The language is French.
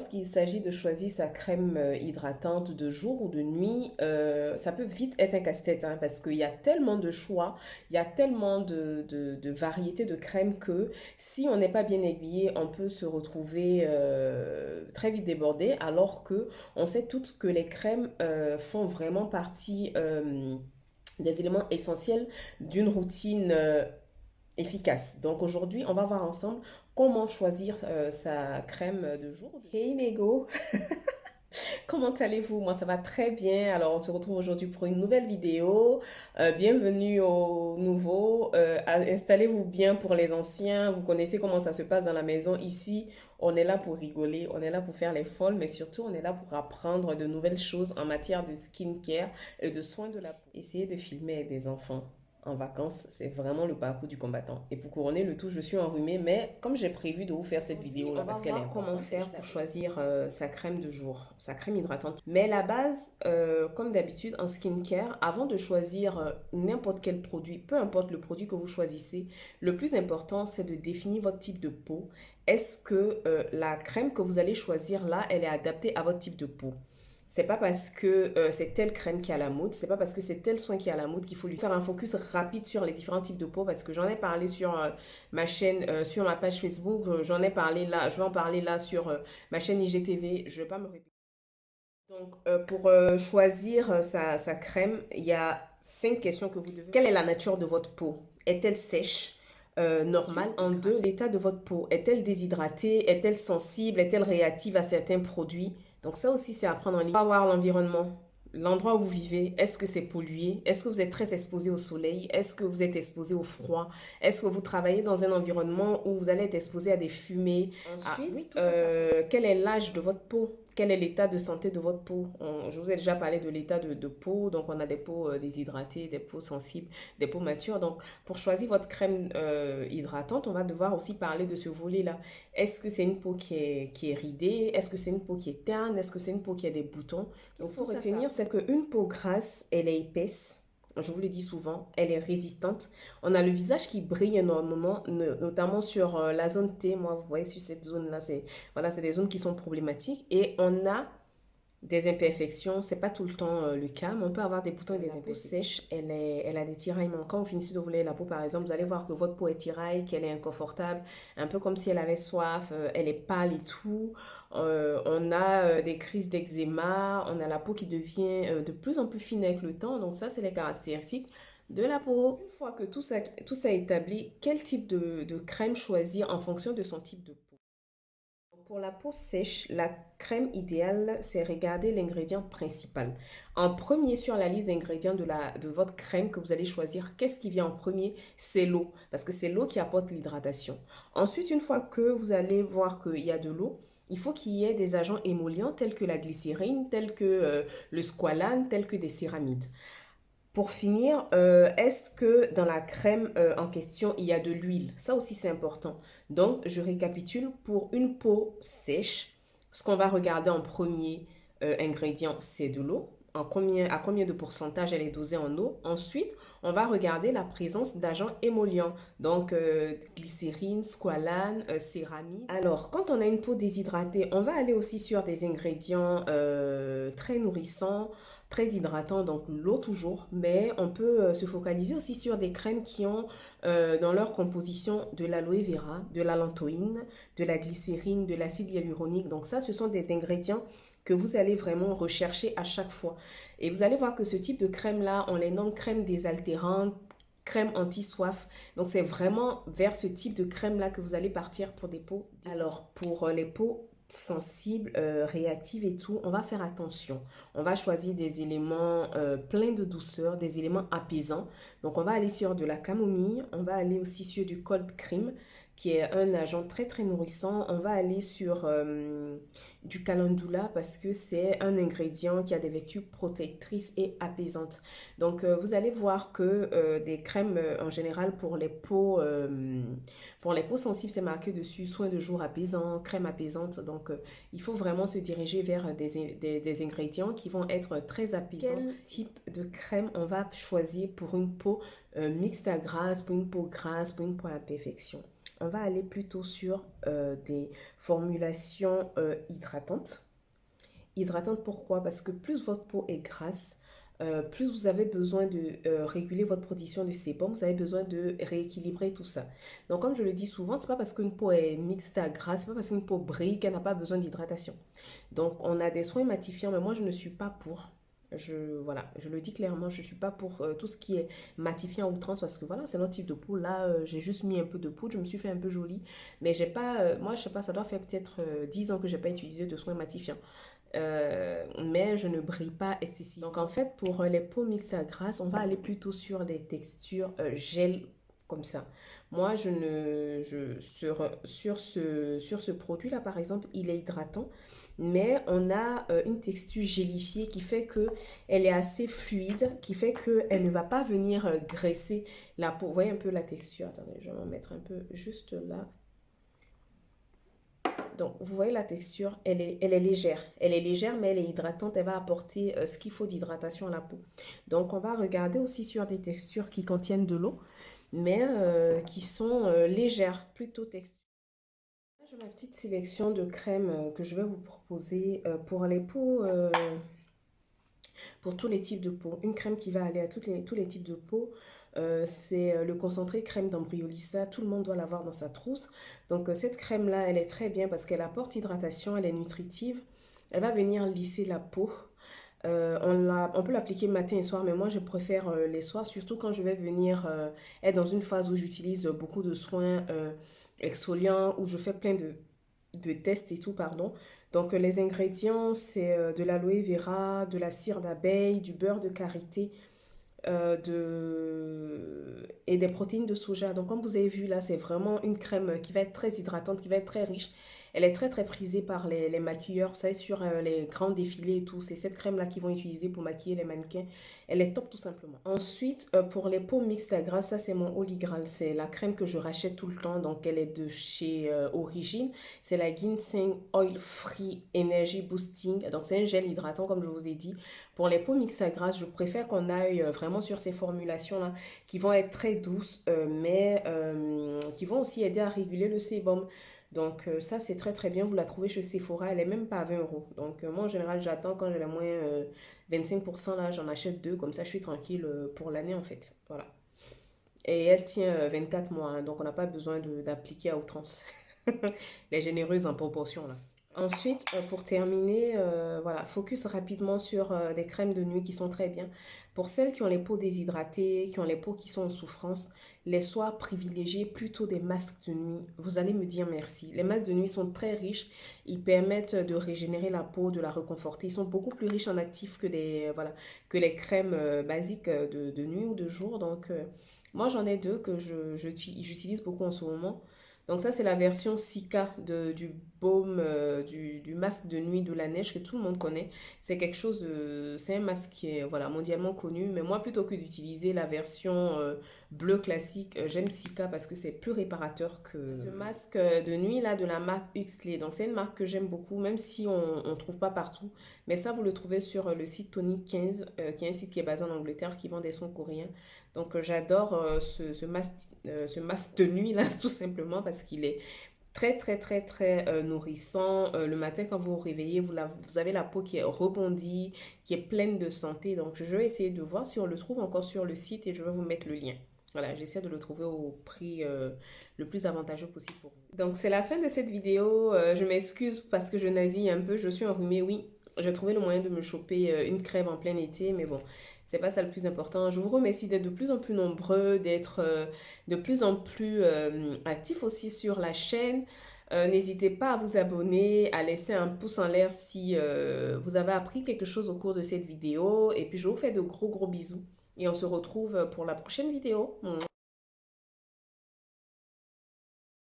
lorsqu'il s'agit de choisir sa crème hydratante de jour ou de nuit, ça peut vite être un casse-tête hein, parce qu'il y a tellement de choix, il y a tellement de variétés de crèmes que si on n'est pas bien aiguillé, on peut se retrouver très vite débordé alors que on sait toutes que les crèmes font vraiment partie des éléments essentiels d'une routine efficace. Donc aujourd'hui, on va voir ensemble comment choisir sa crème de jour. Hey Mego, comment allez-vous? Moi ça va très bien. Alors on se retrouve aujourd'hui pour une nouvelle vidéo. Bienvenue aux nouveaux. Installez-vous bien pour les anciens. Vous connaissez comment ça se passe dans la maison ici. On est là pour rigoler, on est là pour faire les folles, mais surtout on est là pour apprendre de nouvelles choses en matière de skincare et de soins de la peau. Essayez de filmer avec des enfants en vacances, c'est vraiment le parcours du combattant. Et pour couronner le tout, je suis enrhumée, mais comme j'ai prévu de vous faire cette vidéo là, parce qu'elle est importante, comment faire pour choisir sa crème de jour, sa crème hydratante. Mais la base, comme d'habitude en skincare, avant de choisir n'importe quel produit, peu importe le produit que vous choisissez, le plus important c'est de définir votre type de peau. Est-ce que la crème que vous allez choisir là, elle est adaptée à votre type de peau? C'est pas parce que c'est telle crème qui a la mode, c'est pas parce que c'est tel soin qui a la mode qu'il faut lui faire un focus rapide sur les différents types de peau parce que j'en ai parlé sur ma chaîne, sur ma page Facebook, j'en ai parlé là, je vais en parler là sur ma chaîne IGTV, je vais pas me répéter. Donc pour choisir sa crème, il y a 5 questions que vous devez. Quelle est la nature de votre peau? Est-elle sèche? Normale en deux, l'état de votre peau. Est-elle déshydratée? Est-elle sensible? Est-elle réactive à certains produits? Donc ça aussi, c'est à prendre en ligne. On va voir l'environnement, l'endroit où vous vivez. Est-ce que c'est pollué? Est-ce que vous êtes très exposé au soleil? Est-ce que vous êtes exposé au froid? Est-ce que vous travaillez dans un environnement où vous allez être exposé à des fumées? Ensuite, oui, quel est l'âge de votre peau? Quel est l'état de santé de votre peau? Je vous ai déjà parlé de l'état de peau. Donc, on a des peaux déshydratées, des peaux sensibles, des peaux matures. Donc, pour choisir votre crème hydratante, on va devoir aussi parler de ce volet-là. Est-ce que c'est une peau qui est ridée? Est-ce que c'est une peau qui est terne? Est-ce que c'est une peau qui a des boutons? Donc, il faut retenir, c'est qu'une peau grasse, elle est épaisse. Je vous le dis souvent, elle est résistante. On a le visage qui brille énormément, notamment sur la zone T. Moi, vous voyez, sur cette zone-là, c'est voilà, c'est des zones qui sont problématiques. Et on a des imperfections, c'est pas tout le temps le cas, mais on peut avoir des boutons et des imperfections. Sèche, elle a des tiraillements. Quand vous finissez de rouler la peau, par exemple, vous allez voir que votre peau est tiraille, qu'elle est inconfortable, un peu comme si elle avait soif, elle est pâle et tout. On a des crises d'eczéma, on a la peau qui devient de plus en plus fine avec le temps. Donc ça, c'est les caractéristiques de la peau. Une fois que tout ça est établi, quel type de crème choisir en fonction de son type de peau? Pour la peau sèche, la crème idéale, c'est regarder l'ingrédient principal. En premier sur la liste d'ingrédients de votre crème que vous allez choisir, qu'est-ce qui vient en premier? C'est l'eau, parce que c'est l'eau qui apporte l'hydratation. Ensuite, une fois que vous allez voir qu'il y a de l'eau, il faut qu'il y ait des agents émollients tels que la glycérine, tels que le squalane, tels que des céramides. Pour finir, est-ce que dans la crème en question, il y a de l'huile? Ça aussi, c'est important. Donc, je récapitule. Pour une peau sèche, ce qu'on va regarder en premier ingrédient, c'est de l'eau. À combien de pourcentage elle est dosée en eau? Ensuite, on va regarder la présence d'agents émollients. Donc, glycérine, squalane, céramide. Alors, quand on a une peau déshydratée, on va aller aussi sur des ingrédients très nourrissants, très hydratant, donc l'eau toujours, mais on peut se focaliser aussi sur des crèmes qui ont dans leur composition de l'aloe vera, de la lantoïne, de la glycérine, de l'acide hyaluronique. Donc ça, ce sont des ingrédients que vous allez vraiment rechercher à chaque fois. Et vous allez voir que ce type de crème-là, on les nomme crème désaltérante, crème anti-soif. Donc c'est vraiment vers ce type de crème-là que vous allez partir pour des peaux. Alors pour les peaux sensibles, réactives et tout, on va faire attention. On va choisir des éléments pleins de douceur, des éléments apaisants. Donc on va aller sur de la camomille, on va aller aussi sur du cold cream qui est un agent très très nourrissant. On va aller sur du calendula parce que c'est un ingrédient qui a des vertus protectrices et apaisantes. Donc vous allez voir que des crèmes en général pour les peaux sensibles, c'est marqué dessus soins de jour apaisant, crème apaisante. Donc il faut vraiment se diriger vers des ingrédients qui vont être très apaisants. Quel type de crème on va choisir pour une peau mixte à grasse, pour une peau grasse, pour une peau à imperfection? On va aller plutôt sur des formulations hydratantes. Hydratante, pourquoi? Parce que plus votre peau est grasse, plus vous avez besoin de réguler votre production de sébum, vous avez besoin de rééquilibrer tout ça. Donc, comme je le dis souvent, c'est pas parce qu'une peau est mixte à grasse, c'est pas parce qu'une peau brille qu'elle n'a pas besoin d'hydratation. Donc, on a des soins matifiants, mais moi, je ne suis pas pour. Voilà, je le dis clairement, je ne suis pas pour tout ce qui est matifiant à outrance parce que voilà, c'est notre type de peau. Là, j'ai juste mis un peu de poudre, je me suis fait un peu jolie, mais j'ai pas, moi, je sais pas, ça doit faire peut-être 10 ans que j'ai pas utilisé de soins matifiants. Mais je ne brille pas excessivement. Donc en fait, pour les peaux mixtes à grasse, on va aller plutôt sur des textures gel comme ça. Moi, je ne, je, sur ce produit-là, par exemple, il est hydratant, mais on a une texture gélifiée qui fait que elle est assez fluide, qui fait qu'elle ne va pas venir graisser la peau. Vous voyez un peu la texture. Attendez, je vais m'en mettre un peu juste là. Donc, vous voyez la texture, elle est légère. Elle est légère, mais elle est hydratante. Elle va apporter ce qu'il faut d'hydratation à la peau. Donc, on va regarder aussi sur des textures qui contiennent de l'eau, mais qui sont légères, plutôt texture. J'ai ma petite sélection de crèmes que je vais vous proposer pour les peaux, pour tous les types de peau. Une crème qui va aller à tous les types de peau. C'est le concentré crème d'Ambryolissa. Tout le monde doit l'avoir dans sa trousse. Donc cette crème-là, elle est très bien parce qu'elle apporte hydratation, elle est nutritive. Elle va venir lisser la peau. On peut l'appliquer matin et soir, mais moi je préfère les soirs, surtout quand je vais venir être dans une phase où j'utilise beaucoup de soins exfoliants, où je fais plein de tests et tout, pardon. Donc, les ingrédients, c'est de l'aloe vera, de la cire d'abeille, du beurre de karité et des protéines de soja. Donc, comme vous avez vu là, c'est vraiment une crème qui va être très hydratante, qui va être très riche. Elle est très très prisée par les maquilleurs. Vous savez, sur les grands défilés et tout, c'est cette crème-là qu'ils vont utiliser pour maquiller les mannequins. Elle est top tout simplement. Ensuite, pour les peaux mixtes à grasse, ça c'est mon Holy Grail. C'est la crème que je rachète tout le temps. Donc, elle est de chez Origine. C'est la Ginseng Oil Free Energy Boosting. Donc, c'est un gel hydratant comme je vous ai dit. Pour les peaux mixtes à grasse, je préfère qu'on aille vraiment sur ces formulations-là qui vont être très douces, mais qui vont aussi aider à réguler le sébum. Donc ça, c'est très très bien. Vous la trouvez chez Sephora. Elle est même pas à 20 euros. Donc moi, en général, j'attends quand j'ai la moins 25%, là, j'en achète deux. Comme ça, je suis tranquille pour l'année, en fait. Voilà. Et elle tient 24 mois. Hein, donc on n'a pas besoin d'appliquer à outrance. Les généreuses en proportion, là. Ensuite, pour terminer, voilà, focus rapidement sur des crèmes de nuit qui sont très bien. Pour celles qui ont les peaux déshydratées, qui ont les peaux qui sont en souffrance, les soirs privilégiés plutôt des masques de nuit. Vous allez me dire merci. Les masques de nuit sont très riches. Ils permettent de régénérer la peau, de la réconforter. Ils sont beaucoup plus riches en actifs que voilà, que les crèmes basiques de nuit ou de jour. Donc, moi, j'en ai deux que j'utilise beaucoup en ce moment. Donc ça, c'est la version Sika du baume, du masque de nuit de la neige que tout le monde connaît. C'est quelque chose, c'est un masque qui est voilà, mondialement connu. Mais moi, plutôt que d'utiliser la version bleu classique, j'aime Sika parce que c'est plus réparateur que ce masque de nuit là de la marque Huxley. Donc c'est une marque que j'aime beaucoup, même si on ne trouve pas partout. Mais ça, vous le trouvez sur le site Tonic 15, qui est un site qui est basé en Angleterre, qui vend des sons coréens. Donc j'adore ce masque de nuit là tout simplement parce qu'il est très très très très nourrissant. Le matin quand vous vous réveillez, vous avez la peau qui est rebondie, qui est pleine de santé. Donc je vais essayer de voir si on le trouve encore sur le site et je vais vous mettre le lien. Voilà, j'essaie de le trouver au prix le plus avantageux possible pour vous. Donc c'est la fin de cette vidéo. Je m'excuse parce que je nasille un peu, je suis enrhumée, oui. J'ai trouvé le moyen de me choper une crève en plein été, mais bon, c'est pas ça le plus important. Je vous remercie d'être de plus en plus nombreux, d'être de plus en plus actifs aussi sur la chaîne. N'hésitez pas à vous abonner, à laisser un pouce en l'air si vous avez appris quelque chose au cours de cette vidéo. Et puis je vous fais de gros gros bisous. Et on se retrouve pour la prochaine vidéo.